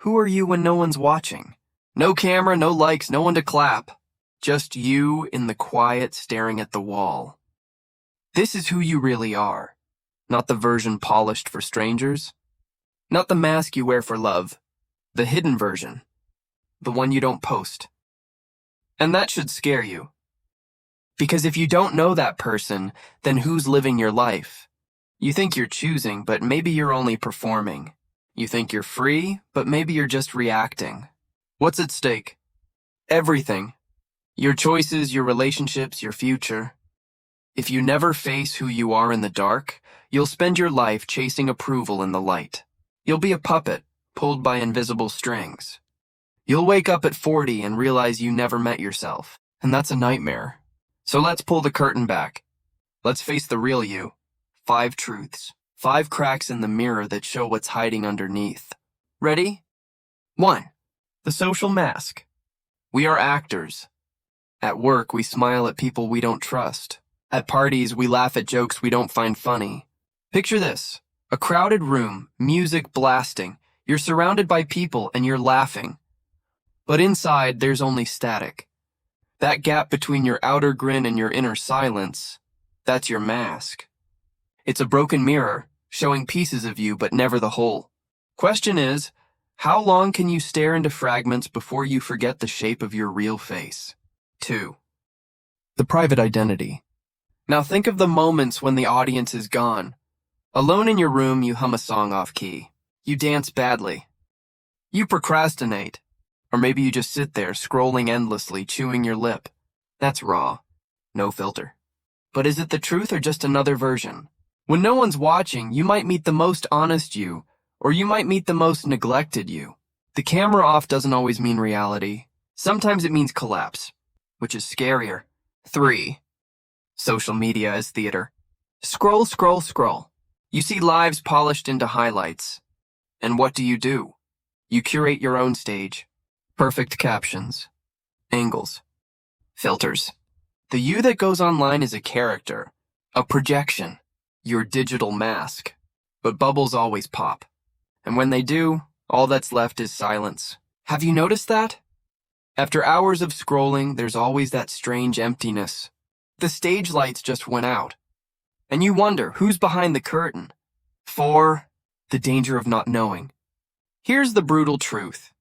Who are you when no one's watching? No camera, no likes, no one to clap. Just you in the quiet staring at the wall. This is who you really are. Not the version polished for strangers. Not the mask you wear for love. The hidden version. The one you don't post. And that should scare you. Because if you don't know that person, then who's living your life? You think you're choosing, but maybe you're only performing. You think you're free, but maybe you're just reacting. What's at stake? Everything. Your choices, your relationships, your future. If you never face who you are in the dark, you'll spend your life chasing approval in the light. You'll be a puppet, pulled by invisible strings. You'll wake up at 40 and realize you never met yourself, and that's a nightmare. So let's pull the curtain back. Let's face the real you. 5 truths. 5 cracks in the mirror that show what's hiding underneath. Ready? 1. The social mask. We are actors. At work, we smile at people we don't trust. At parties, we laugh at jokes we don't find funny. Picture this. A crowded room, music blasting. You're surrounded by people and you're laughing. But inside, there's only static. That gap between your outer grin and your inner silence, that's your mask. It's a broken mirror, showing pieces of you but never the whole. Question is, how long can you stare into fragments before you forget the shape of your real face? 2. The private identity. Now think of the moments when the audience is gone. Alone in your room, you hum a song off key. You dance badly. You procrastinate. Or maybe you just sit there, scrolling endlessly, chewing your lip. That's raw. No filter. But is it the truth or just another version? When no one's watching, you might meet the most honest you, or you might meet the most neglected you. The camera off doesn't always mean reality. Sometimes it means collapse, which is scarier. 3. Social media as theater. Scroll, scroll, scroll. You see lives polished into highlights. And what do? You curate your own stage. Perfect captions. Angles. Filters. The you that goes online is a character, a projection, your digital mask. But bubbles always pop. And when they do, all that's left is silence. Have you noticed that? After hours of scrolling, there's always that strange emptiness. The stage lights just went out. And you wonder, who's behind the curtain? 4. The danger of not knowing. Here's the brutal truth.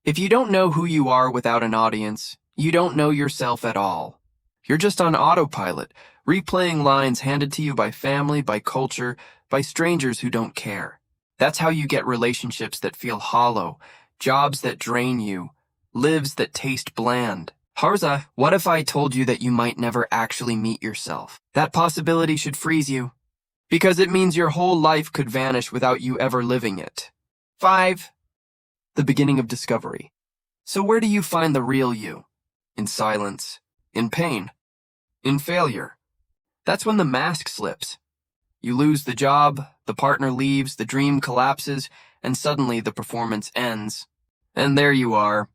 If you don't know who you are without an audience, you don't know yourself at all. You're just on autopilot, replaying lines handed to you by family, by culture, by strangers who don't care. That's how you get relationships that feel hollow, jobs that drain you, lives that taste bland. Harza, what if I told you that you might never actually meet yourself? That possibility should freeze you, because it means your whole life could vanish without you ever living it. 5. The beginning of discovery. So where do you find the real you? In silence, in pain, in failure. That's when the mask slips. You lose the job, the partner leaves, the dream collapses, and suddenly the performance ends. And there you are,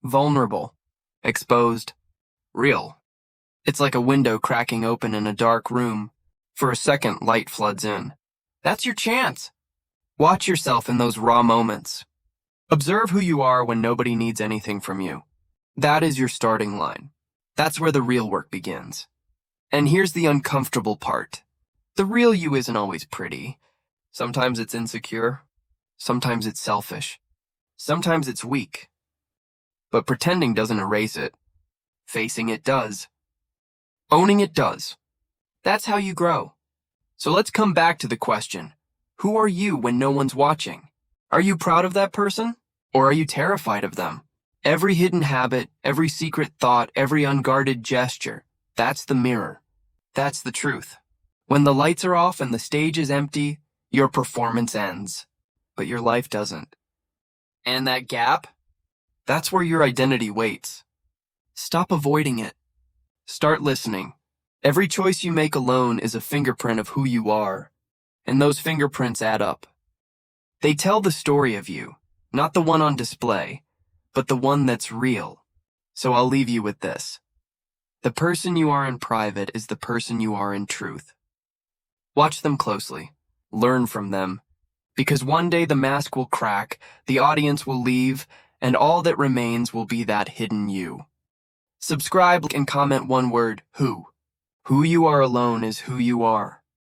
vulnerable, exposed, real. It's like a window cracking open in a dark room. For a second, light floods in. That's your chance. Watch yourself in those raw moments. Observe who you are when nobody needs anything from you. That is your starting line. That's where the real work begins. And here's the uncomfortable part. The real you isn't always pretty. Sometimes it's insecure. Sometimes it's selfish. Sometimes it's weak. But pretending doesn't erase it. Facing it does. Owning it does. That's how you grow. So let's come back to the question. Who are you when no one's watching? Are you proud of that person? Or are you terrified of them? Every hidden habit, every secret thought, every unguarded gesture, that's the mirror. That's the truth. When the lights are off and the stage is empty, your performance ends. But your life doesn't. And that gap? That's where your identity waits. Stop avoiding it. Start listening. Every choice you make alone is a fingerprint of who you are. And those fingerprints add up. They tell the story of you, not the one on display, but the one that's real. So I'll leave you with this. The person you are in private is the person you are in truth. Watch them closely, learn from them, Because one day the mask will crack, the audience will leave, and all that remains will be that hidden you. Subscribe and comment one word, who. Who you are alone is who you are.